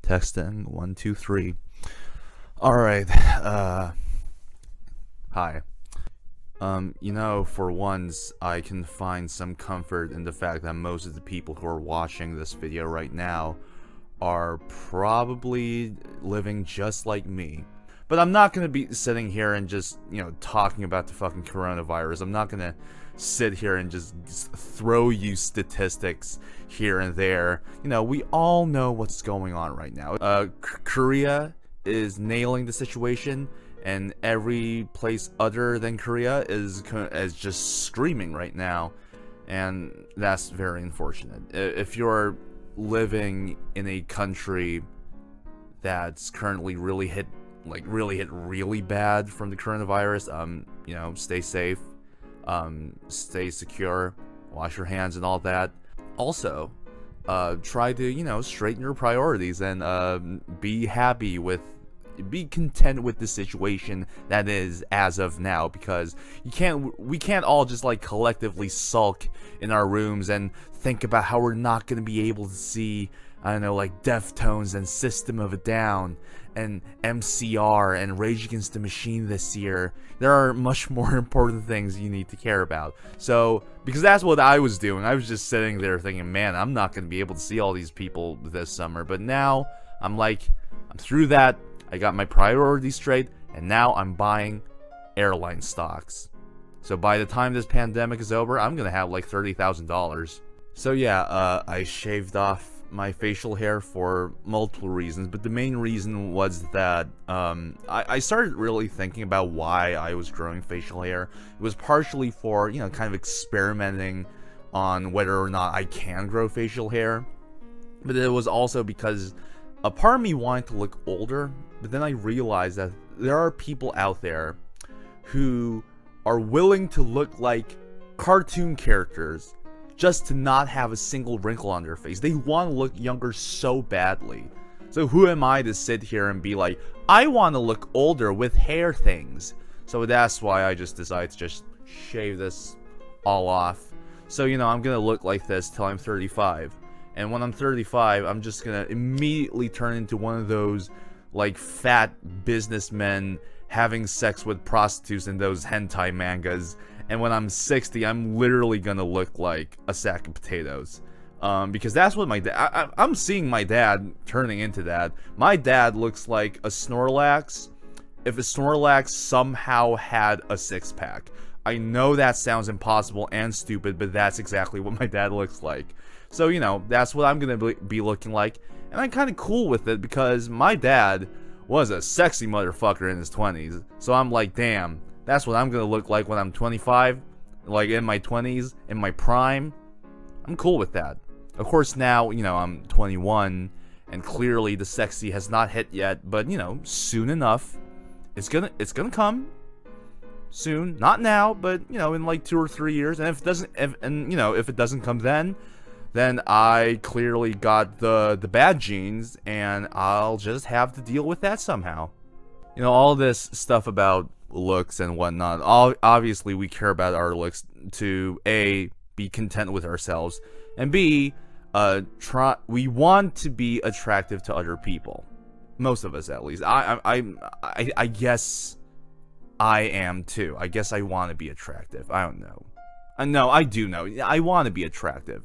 Texting 1 2 3. All right. Hi. For once, I can find some comfort in the fact that most of the people who are watching this video right now are probably living just like me. But I'm not gonna be sitting here and just, talking about the fucking coronavirus. I'm not gonna sit here and just throw you statistics here and there. We all know what's going on right now. Korea is nailing the situation, and every place other than Korea is just screaming right now, and that's very unfortunate. If you're living in a country that's currently really hit really bad from the coronavirus, stay safe, stay secure, wash your hands and all that. Also, try to, straighten your priorities and be content with the situation that is as of now, because we can't all just collectively sulk in our rooms and think about how we're not going to be able to see, I don't know, Deftones and System of a Down and MCR and Rage Against the Machine this year. There are much more important things you need to care about. So, because that's what I was doing. I was just sitting there thinking, man, I'm not going to be able to see all these people this summer. But now, I'm through that. I got my priorities straight, and now I'm buying airline stocks. So by the time this pandemic is over, I'm going to have $30,000. So yeah, I shaved off my facial hair for multiple reasons, but the main reason was that I started really thinking about why I was growing facial hair. It was partially for, kind of experimenting on whether or not I can grow facial hair, but it was also because a part of me wanted to look older, but then I realized that there are people out there who are willing to look like cartoon characters just to not have a single wrinkle on their face. They want to look younger so badly. So who am I to sit here and be like, I want to look older with hair things? So that's why I just decided to just shave this all off. So, I'm going to look like this till I'm 35. And when I'm 35, I'm just going to immediately turn into one of those, fat businessmen having sex with prostitutes in those hentai mangas. And when I'm 60, I'm literally going to look like a sack of potatoes. Because that's what my dad... I'm seeing my dad turning into that. My dad looks like a Snorlax if a Snorlax somehow had a six-pack. I know that sounds impossible and stupid, but that's exactly what my dad looks like. So, that's what I'm going to be looking like. And I'm kind of cool with it because my dad was a sexy motherfucker in his 20s. So I'm like, damn, that's what I'm going to look like when I'm 25. In my 20s, in my prime. I'm cool with that. Of course, now, I'm 21. And clearly the sexy has not hit yet. But, soon enough, it's gonna come. Soon. Not now, but, in 2 or 3 years. And if it doesn't come then I clearly got the bad genes, and I'll just have to deal with that somehow. All this stuff about looks and whatnot, obviously we care about our looks to A, be content with ourselves, and B, we want to be attractive to other people. Most of us, at least. I guess I am too. I guess I want to be attractive. I don't know. No, I do know. I want to be attractive.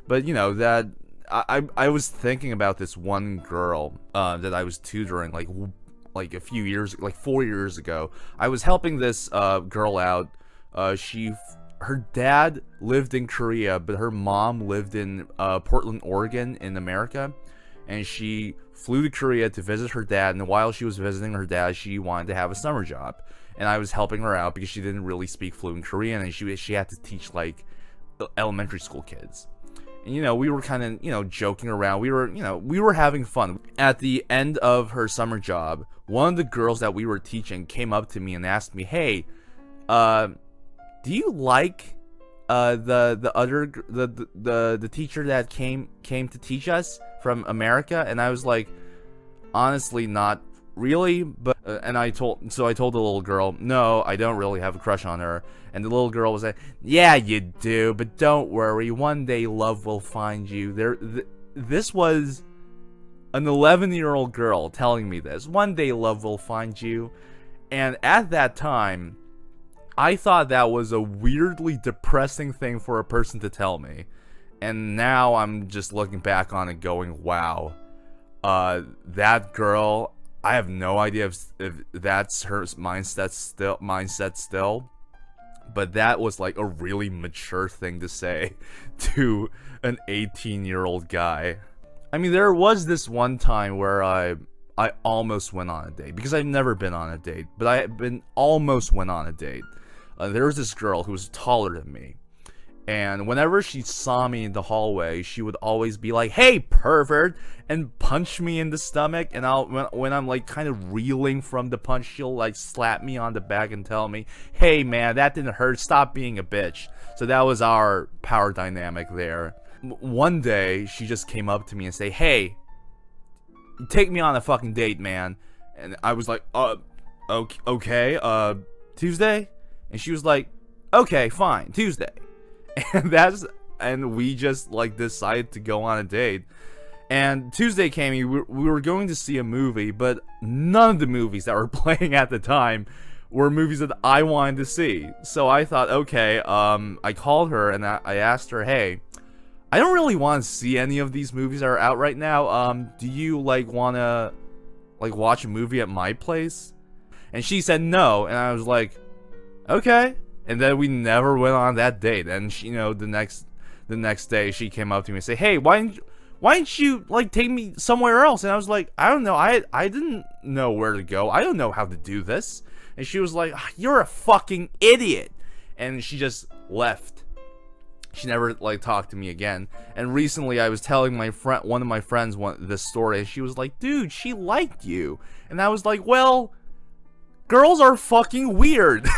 But, that I was thinking about this one girl that I was tutoring a few years, 4 years ago. I was helping this girl out. Her dad lived in Korea, but her mom lived in Portland, Oregon in America. And she flew to Korea to visit her dad, and while she was visiting her dad, she wanted to have a summer job. And I was helping her out because she didn't really speak fluent Korean, and she had to teach elementary school kids. And, we were kind of, joking around. We were having fun. At the end of her summer job, one of the girls that we were teaching came up to me and asked me, "Hey, do you like the teacher that came to teach us from America?" And I was like, honestly, not really, but and I told the little girl, "No, I don't really have a crush on her." And the little girl was like, "Yeah, you do, but don't worry, one day love will find you." This was An 11-year-old girl telling me this. One day love will find you. And at that time, I thought that was a weirdly depressing thing for a person to tell me. And now I'm just looking back on it going, wow. That girl, I have no idea if that's her mindset still. But that was like a really mature thing to say to an 18-year-old guy. I mean, there was this one time where I almost went on a date. Because I've never been on a date. But I almost went on a date. There was this girl who was taller than me. And whenever she saw me in the hallway, she would always be like, "Hey, pervert!" and punch me in the stomach. And when I'm like kind of reeling from the punch, she'll like slap me on the back and tell me, "Hey, man, that didn't hurt. Stop being a bitch." So that was our power dynamic there. One day, she just came up to me and say, "Hey, take me on a fucking date, man." And I was like, okay, Tuesday?" And she was like, "Okay, fine, Tuesday." And we just like decided to go on a date. And Tuesday came, we were going to see a movie, but none of the movies that were playing at the time were movies that I wanted to see. So I thought, okay, I called her and I asked her, "Hey, I don't really want to see any of these movies that are out right now. Do you like want to like watch a movie at my place?" And she said no, and I was like, okay. And then we never went on that date. And she, the next day she came up to me and said, "Hey, why didn't you like take me somewhere else?" And I was like, "I don't know. I didn't know where to go. I don't know how to do this." And she was like, "You're a fucking idiot." And she just left. She never like talked to me again. And recently I was telling one of my friends this story, and she was like, "Dude, she liked you." And I was like, "Well, girls are fucking weird."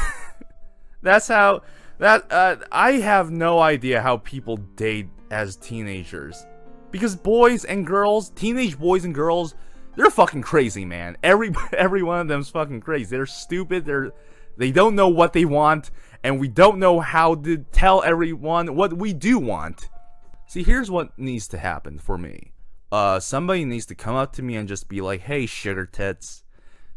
That's how I have no idea how people date as teenagers. Because teenage boys and girls, they're fucking crazy, man. Every one of them's fucking crazy. They're stupid, they don't know what they want, and we don't know how to tell everyone what we do want. See, here's what needs to happen for me. Somebody needs to come up to me and just be like, "Hey, sugar tits,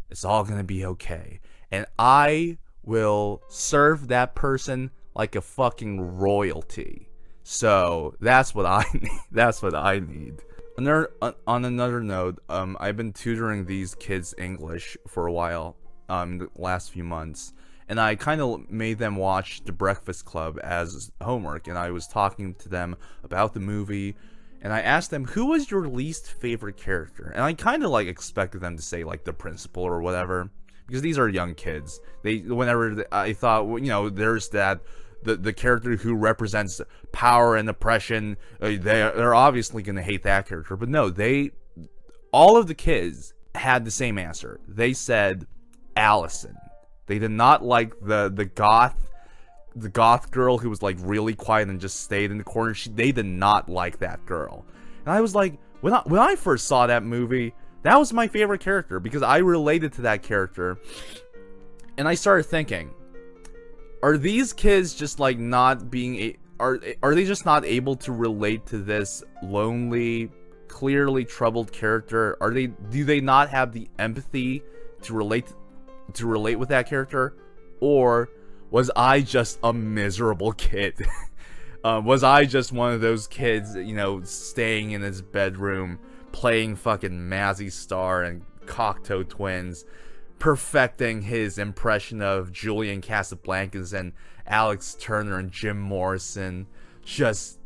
it's all gonna be okay." And I will serve that person like a fucking royalty. So that's what I need. That's what I need. On another note, I've been tutoring these kids English for a while, the last few months, and I kind of made them watch The Breakfast Club as homework, and I was talking to them about the movie, and I asked them, "Who was your least favorite character?" And I kind of like expected them to say like the principal or whatever. Because these are young kids. I thought, there's that the character who represents power and oppression. They're obviously gonna hate that character. But no, all of the kids had the same answer. They said Allison. They did not like the goth girl who was like really quiet and just stayed in the corner. They did not like that girl. And I was like, when I first saw that movie, that was my favorite character because I related to that character. And I started thinking, are these kids just like not being are they just not able to relate to this lonely, clearly troubled character? Do they not have the empathy to relate with that character? Or was I just a miserable kid? Was I just one of those kids, staying in his bedroom playing fucking Mazzy Star and Cocteau Twins, perfecting his impression of Julian Casablancas and Alex Turner and Jim Morrison, just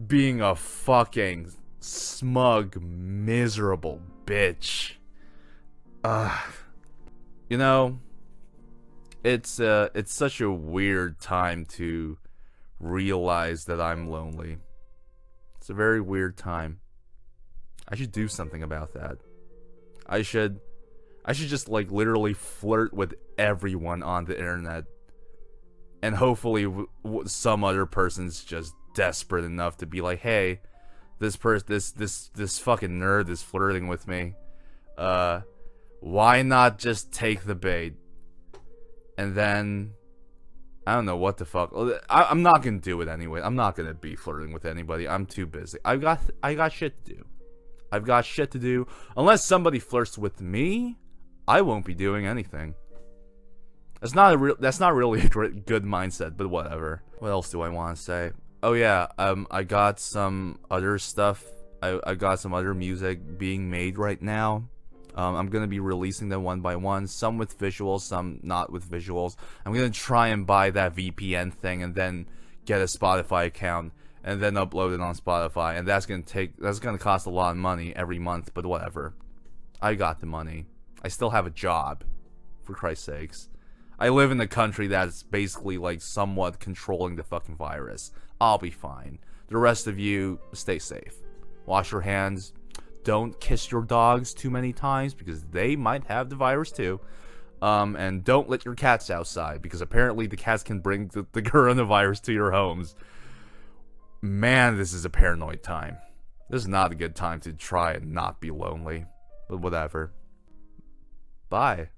being a fucking smug, miserable bitch. It's such a weird time to realize that I'm lonely. It's a very weird time. I should do something about that. I should just like literally flirt with everyone on the internet, and hopefully some other person's just desperate enough to be like, "Hey, this fucking nerd is flirting with me. Why not just take the bait?" And then I don't know what the fuck. I'm not gonna do it anyway. I'm not gonna be flirting with anybody. I'm too busy. I got shit to do. I've got shit to do. Unless somebody flirts with me, I won't be doing anything. That's not really a good mindset, but whatever. What else do I want to say? Oh yeah, I got some other stuff. I got some other music being made right now. I'm gonna be releasing them one by one, some with visuals, some not with visuals. I'm gonna try and buy that VPN thing and then get a Spotify account and then upload it on Spotify, and that's gonna cost a lot of money every month, but whatever. I got the money. I still have a job, for Christ's sakes. I live in a country that's basically like somewhat controlling the fucking virus. I'll be fine. The rest of you, stay safe. Wash your hands. Don't kiss your dogs too many times because they might have the virus too. And don't let your cats outside because apparently the cats can bring the coronavirus to your homes. Man, this is a paranoid time. This is not a good time to try and not be lonely. But whatever. Bye.